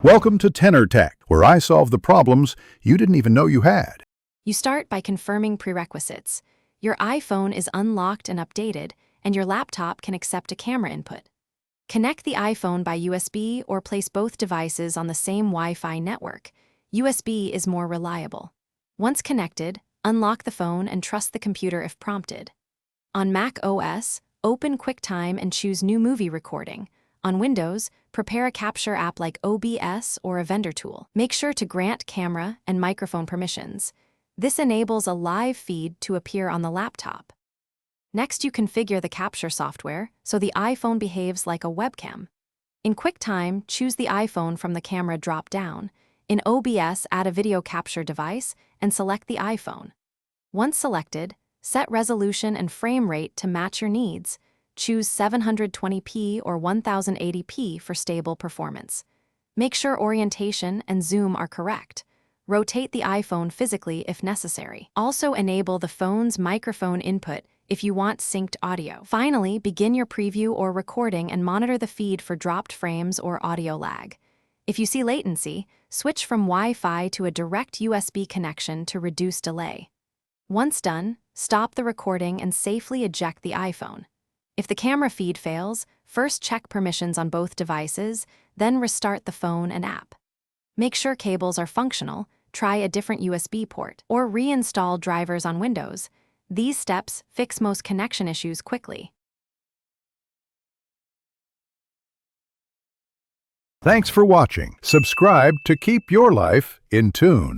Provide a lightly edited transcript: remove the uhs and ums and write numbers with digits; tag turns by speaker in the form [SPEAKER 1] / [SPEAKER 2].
[SPEAKER 1] Welcome to Tenor Tech, where I solve the problems you didn't even know you had.
[SPEAKER 2] You start by confirming prerequisites. Your iPhone is unlocked and updated, and your laptop can accept a camera input. Connect the iPhone by USB or place both devices on the same Wi-Fi network. USB is more reliable. Once connected, unlock the phone and trust the computer if prompted. On Mac OS, open QuickTime and choose New Movie Recording. On Windows, prepare a capture app like OBS or a vendor tool. Make sure to grant camera and microphone permissions. This enables a live feed to appear on the laptop. Next, you configure the capture software so the iPhone behaves like a webcam. In QuickTime, choose the iPhone from the camera drop-down. In OBS, add a video capture device and select the iPhone. Once selected, set resolution and frame rate to match your needs. Choose 720p or 1080p for stable performance. Make sure orientation and zoom are correct. Rotate the iPhone physically if necessary. Also enable the phone's microphone input if you want synced audio. Finally, begin your preview or recording and monitor the feed for dropped frames or audio lag. If you see latency, switch from Wi-Fi to a direct USB connection to reduce delay. Once done, stop the recording and safely eject the iPhone. If the camera feed fails, first check permissions on both devices, then restart the phone and app. Make sure cables are functional, try a different USB port, or reinstall drivers on Windows. These steps fix most connection issues quickly.
[SPEAKER 1] Thanks for watching. Subscribe to keep your life in tune.